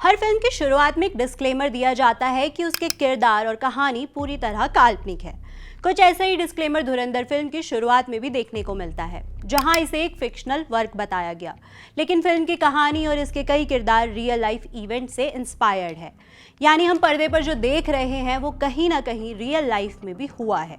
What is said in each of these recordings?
हर film की शुरुआत में एक डिस्क्लेमर दिया जाता है कि उसके किरदार और कहानी पूरी तरह काल्पनिक है। कुछ ऐसा ही डिस्क्लेमर धुरंधर फिल्म की शुरुआत में भी देखने को मिलता है, जहां इसे एक फिक्शनल वर्क बताया गया, लेकिन फिल्म की कहानी और इसके कई किरदार रियल लाइफ इवेंट से इंस्पायर्ड है। यानी हम पर्दे पर जो देख रहे हैं वो कहीं ना कहीं रियल लाइफ में भी हुआ है।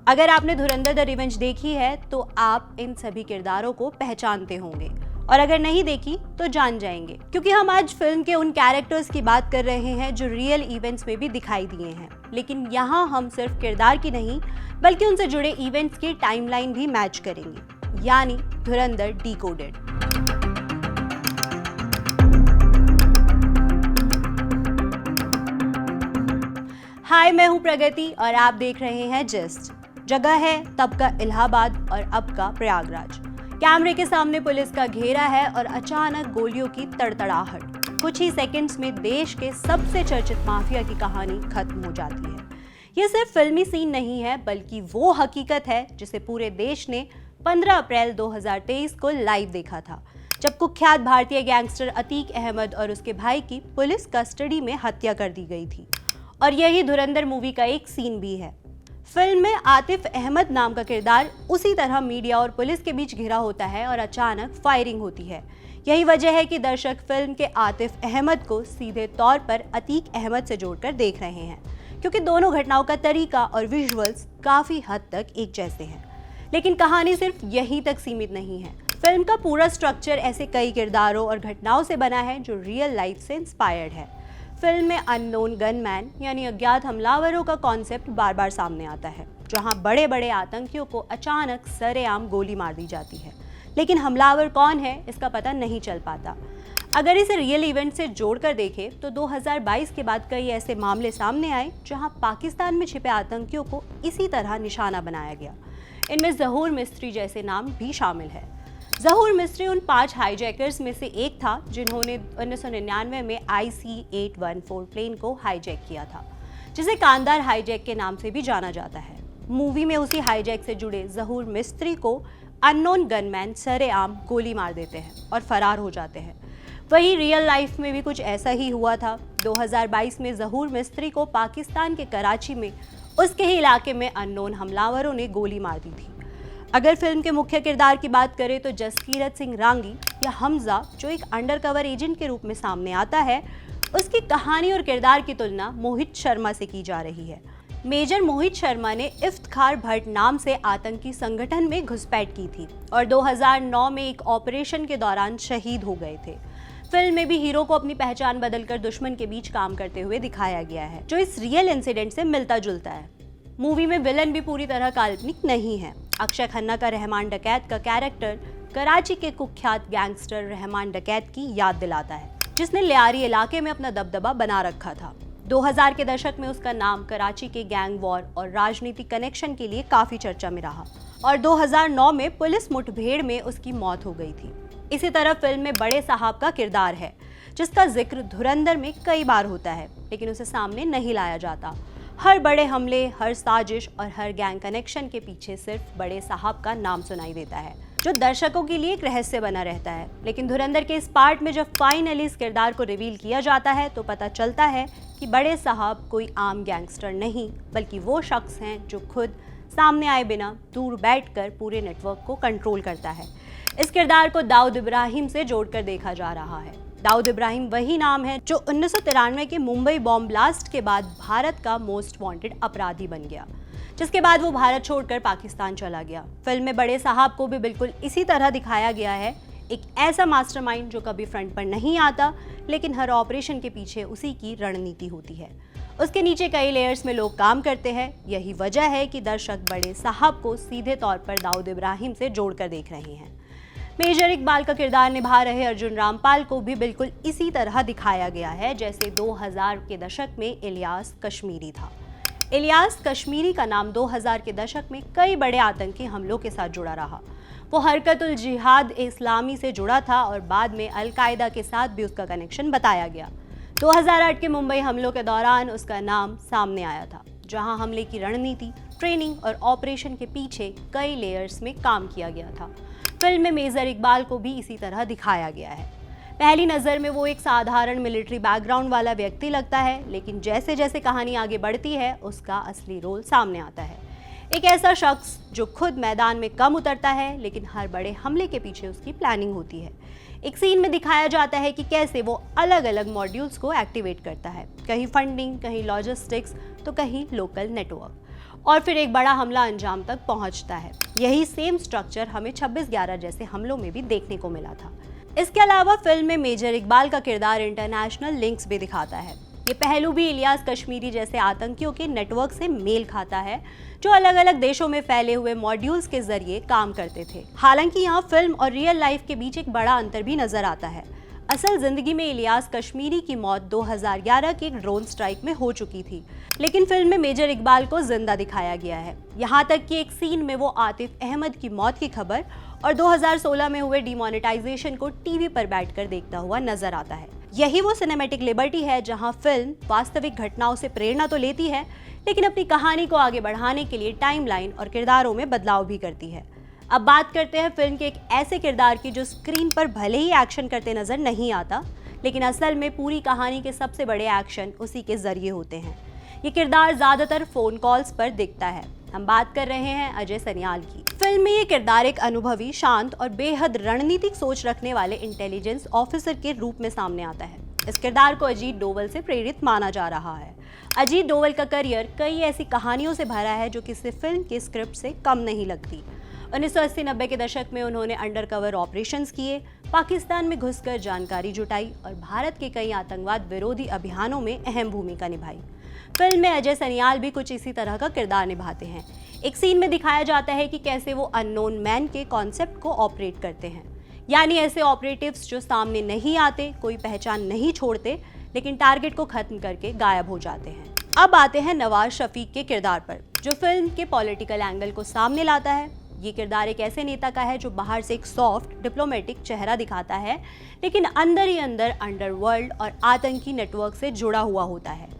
अगर आपने धुरंधर द रिवेंज देखी है तो आप इन सभी किरदारों को पहचानते होंगे, और अगर नहीं देखी तो जान जाएंगे, क्योंकि हम आज फिल्म के उन कैरेक्टर्स की बात कर रहे हैं जो रियल इवेंट्स में भी दिखाई दिए हैं। लेकिन यहाँ हम सिर्फ किरदार की नहीं बल्कि उनसे जुड़े इवेंट्स की टाइमलाइन भी मैच करेंगे, यानी धुरंधर डिकोडेड। हाय, मैं हूँ प्रगति और आप देख रहे हैं जस्ट। जगह है तब का इलाहाबाद और अब का प्रयागराज। कैमरे के सामने पुलिस का घेरा है और अचानक गोलियों की तड़तड़ाहट। कुछ ही सेकंड्स में देश के सबसे चर्चित माफिया की कहानी खत्म हो जाती है। ये सिर्फ फिल्मी सीन नहीं है, बल्कि वो हकीकत है जिसे पूरे देश ने 15 अप्रैल 2023 को लाइव देखा था, जब कुख्यात भारतीय गैंगस्टर अतीक अहमद और उसके भाई की पुलिस कस्टडी में हत्या कर दी गई थी। और यही धुरंधर मूवी का एक सीन भी है। फिल्म में आतिफ अहमद नाम का किरदार उसी तरह मीडिया और पुलिस के बीच घिरा होता है और अचानक फायरिंग होती है। यही वजह है कि दर्शक फिल्म के आतिफ अहमद को सीधे तौर पर अतीक अहमद से जोड़कर देख रहे हैं, क्योंकि दोनों घटनाओं का तरीका और विजुअल्स काफी हद तक एक जैसे हैं। लेकिन कहानी सिर्फ यहीं तक सीमित नहीं है। फिल्म का पूरा स्ट्रक्चर ऐसे कई किरदारों और घटनाओं से बना है जो रियल लाइफ से इंस्पायर्ड है। फिल्म में अननोन गनमैन यानी अज्ञात हमलावरों का कॉन्सेप्ट बार बार सामने आता है, जहां बड़े बड़े आतंकियों को अचानक सरेआम गोली मार दी जाती है, लेकिन हमलावर कौन है इसका पता नहीं चल पाता। अगर इसे रियल इवेंट से जोड़कर देखें तो 2022 के बाद कई ऐसे मामले सामने आए जहां पाकिस्तान में छिपे आतंकियों को इसी तरह निशाना बनाया गया। इनमें जहूर मिस्त्री जैसे नाम भी शामिल है। जहूर मिस्त्री उन 5 हाईजैकर्स में से एक था जिन्होंने 1999 में IC-814 प्लेन को हाईजैक किया था, जिसे कांदार हाईजैक के नाम से भी जाना जाता है। मूवी में उसी हाईजैक से जुड़े जहूर मिस्त्री को अननोन गनमैन सरेआम गोली मार देते हैं और फरार हो जाते हैं। वही रियल लाइफ में भी कुछ ऐसा ही हुआ था। 2022 में जहूर मिस्त्री को पाकिस्तान के कराची में उसके ही इलाके में अननोन हमलावरों ने गोली मार दी थी। अगर फिल्म के मुख्य किरदार की बात करें तो जसकीरत सिंह रांगी या हमजा, जो एक अंडरकवर एजेंट के रूप में सामने आता है, उसकी कहानी और किरदार की तुलना मोहित शर्मा से की जा रही है। मेजर मोहित शर्मा ने इफ्तिखार भट्ट नाम से आतंकी संगठन में घुसपैठ की थी और 2009 में एक ऑपरेशन के दौरान शहीद हो गए थे। फिल्म में भी हीरो को अपनी पहचान बदलकर दुश्मन के बीच काम करते हुए दिखाया गया है, जो इस रियल इंसिडेंट से मिलता जुलता है। मूवी में विलन भी पूरी तरह काल्पनिक नहीं है। अक्षय खन्ना का रहमान डकैत का कैरेक्टर कराची के कुख्यात गैंगस्टर रहमान डकैत की याद दिलाता है, जिसने लियारी इलाके में अपना दबदबा बना रखा था। 2000 के दशक में उसका नाम कराची के गैंग वॉर और राजनीतिक कनेक्शन के लिए काफी चर्चा में रहा और 2009 में पुलिस मुठभेड़ में उसकी मौत हो गई थी। इसी तरह फिल्म में बड़े साहब का किरदार है, जिसका जिक्र धुरंधर में कई बार होता है, लेकिन उसे सामने नहीं लाया जाता। हर बड़े हमले, हर साजिश और हर गैंग कनेक्शन के पीछे सिर्फ बड़े साहब का नाम सुनाई देता है, जो दर्शकों के लिए एक रहस्य बना रहता है। लेकिन धुरंधर के इस पार्ट में जब फाइनली इस किरदार को रिवील किया जाता है तो पता चलता है कि बड़े साहब कोई आम गैंगस्टर नहीं, बल्कि वो शख्स हैं जो खुद सामने आए बिना दूर बैठकर पूरे नेटवर्क को कंट्रोल करता है। इस किरदार को दाऊद इब्राहिम से जोड़कर देखा जा रहा है। दाऊद इब्राहिम वही नाम है जो 1993 के मुंबई बॉम्ब ब्लास्ट के बाद भारत का मोस्ट वांटेड अपराधी बन गया, जिसके बाद वो भारत छोड़कर पाकिस्तान चला गया। फिल्म में बड़े साहब को भी बिल्कुल इसी तरह दिखाया गया है, एक ऐसा मास्टरमाइंड जो कभी फ्रंट पर नहीं आता, लेकिन हर ऑपरेशन के पीछे उसी की रणनीति होती है। उसके नीचे कई लेयर्स में लोग काम करते हैं। यही वजह है कि दर्शक बड़े साहब को सीधे तौर पर दाऊद इब्राहिम से जोड़कर देख रहे हैं। मेजर इकबाल का किरदार निभा रहे अर्जुन रामपाल को भी बिल्कुल इसी तरह दिखाया गया है, जैसे 2000 के दशक में इलियास कश्मीरी था। इलियास कश्मीरी का नाम 2000 के दशक में कई बड़े आतंकी हमलों के साथ जुड़ा रहा। वो हरकतुल जिहाद इस्लामी से जुड़ा था और बाद में अल-कायदा के साथ भी उसका कनेक्शन बताया गया। 2008 के मुंबई हमलों के दौरान उसका नाम सामने आया था, जहां हमले की रणनीति, ट्रेनिंग और ऑपरेशन के पीछे कई लेयर्स में काम किया गया था। फिल्म में मेजर इकबाल को भी इसी तरह दिखाया गया है। पहली नज़र में वो एक साधारण मिलिट्री बैकग्राउंड वाला व्यक्ति लगता है, लेकिन जैसे जैसे कहानी आगे बढ़ती है उसका असली रोल सामने आता है। एक ऐसा शख्स जो खुद मैदान में कम उतरता है, लेकिन हर बड़े हमले के पीछे उसकी प्लानिंग होती है। एक सीन में दिखाया जाता है कि कैसे वो अलग अलग मॉड्यूल्स को एक्टिवेट करता है, कहीं फंडिंग, कहीं लॉजिस्टिक्स, तो कहीं लोकल नेटवर्क, और फिर एक बड़ा हमला अंजाम तक पहुंचता है। यही सेम स्ट्रक्चर हमें 26/11 जैसे हमलों में भी देखने को मिला था। इसके अलावा फिल्म में मेजर इकबाल का किरदार इंटरनेशनल लिंक्स भी दिखाता है। ये पहलू भी इलियास कश्मीरी जैसे आतंकियों के नेटवर्क से मेल खाता है, जो अलग अलग देशों में फैले हुए मॉड्यूल्स के जरिए काम करते थे। हालांकि यहाँ फिल्म और रियल लाइफ के बीच एक बड़ा अंतर भी नजर आता है। असल जिंदगी में इलियास कश्मीरी की मौत 2011 के एक ड्रोन स्ट्राइक में हो चुकी थी, लेकिन फिल्म में मेजर इकबाल को जिंदा दिखाया गया है। यहाँ तक कि एक सीन में वो आतिफ अहमद की मौत की खबर और 2016 में हुए डिमोनेटाइजेशन को टीवी पर बैठकर देखता हुआ नजर आता है। यही वो सिनेमैटिक लिबर्टी है जहां फिल्म वास्तविक घटनाओं से प्रेरणा तो लेती है, लेकिन अपनी कहानी को आगे बढ़ाने के लिए टाइमलाइन और किरदारों में बदलाव भी करती है। अब बात करते हैं फिल्म के एक ऐसे किरदार की जो स्क्रीन पर भले ही एक्शन करते नजर नहीं आता, लेकिन असल में पूरी कहानी के सबसे बड़े एक्शन उसी के जरिए होते हैं। ये किरदार ज्यादातर फोन कॉल्स पर दिखता है। हम बात कर रहे हैं अजय सनियाल की। फिल्म में ये किरदार एक अनुभवी, शांत और बेहद रणनीतिक सोच रखने वाले इंटेलिजेंस ऑफिसर के रूप में सामने आता है। इस किरदार को अजीत डोवल से प्रेरित माना जा रहा है। अजीत डोवल का करियर कई ऐसी कहानियों से भरा है जो किसी फिल्म के स्क्रिप्ट से कम नहीं लगती। 1980-90 के दशक में उन्होंने अंडरकवर ऑपरेशंस किए, पाकिस्तान में घुसकर जानकारी जुटाई और भारत के कई आतंकवाद विरोधी अभियानों में अहम भूमिका निभाई। फिल्म में अजय सनियाल भी कुछ इसी तरह का किरदार निभाते हैं। एक सीन में दिखाया जाता है कि कैसे वो अननोन मैन के कॉन्सेप्ट को ऑपरेट करते हैं, यानी ऐसे ऑपरेटिव्स जो सामने नहीं आते, कोई पहचान नहीं छोड़ते, लेकिन टारगेट को खत्म करके गायब हो जाते हैं। अब आते हैं नवाज शफीक के किरदार पर, जो फिल्म के पॉलिटिकल एंगल को सामने लाता है। ये किरदार एक ऐसे नेता का है जो बाहर से एक सॉफ्ट डिप्लोमेटिक चेहरा दिखाता है, लेकिन अंदर ही अंदर अंडरवर्ल्ड और आतंकी नेटवर्क से जुड़ा हुआ होता है।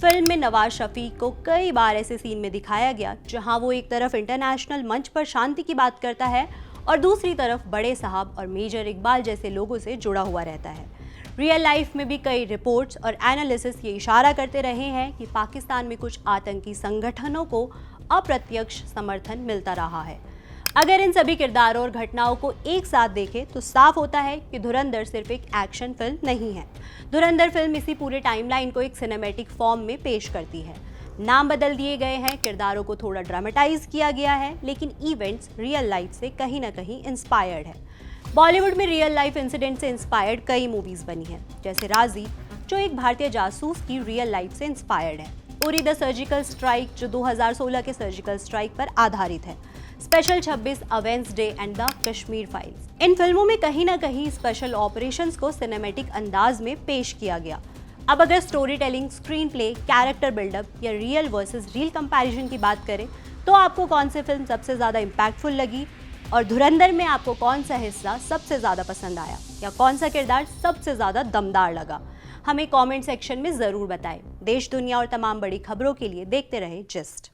फिल्म में नवाज शफीक को कई बार ऐसे सीन में दिखाया गया जहां वो एक तरफ इंटरनेशनल मंच पर शांति की बात करता है और दूसरी तरफ बड़े साहब और मेजर इकबाल जैसे लोगों से जुड़ा हुआ रहता है। रियल लाइफ में भी कई रिपोर्ट्स और एनालिसिस ये इशारा करते रहे हैं कि पाकिस्तान में कुछ आतंकी संगठनों को अप्रत्यक्ष समर्थन मिलता रहा है। अगर इन सभी किरदारों और घटनाओं को एक साथ देखें तो साफ होता है कि धुरंधर सिर्फ एक एक्शन फिल्म नहीं है। धुरंधर फिल्म इसी पूरे टाइमलाइन को एक सिनेमैटिक फॉर्म में पेश करती है। नाम बदल दिए गए हैं, किरदारों को थोड़ा ड्रामेटाइज किया गया है, लेकिन इवेंट्स रियल लाइफ से कहीं ना कहीं इंस्पायर्ड है। बॉलीवुड में रियल लाइफ इंसिडेंट से इंस्पायर्ड कई मूवीज बनी हैं, जैसे राजी, जो एक भारतीय जासूस की रियल लाइफ से इंस्पायर्ड है, उरी द सर्जिकल स्ट्राइक, जो 2016 के सर्जिकल स्ट्राइक पर आधारित है, special 26, a Wednesday and the Kashmir files. इन फिल्मों में कहीं ना कहीं स्पेशल ऑपरेशंस को सिनेमैटिक अंदाज में पेश किया गया। अब अगर storytelling, screenplay, character buildup या रियल वर्सेस रियल कंपैरिजन की बात करें तो आपको कौन सी फिल्म सबसे ज़्यादा इम्पैक्टफुल लगी, और धुरंधर में आपको कौन सा हिस्सा सबसे ज़्यादा पसंद आया, या कौन सा किरदार सबसे ज़्यादा दमदार लगा, हमें कमेंट सेक्शन में ज़रूर बताएं। देश, दुनिया और तमाम बड़ी खबरों के लिए देखते रहे जिस्ट।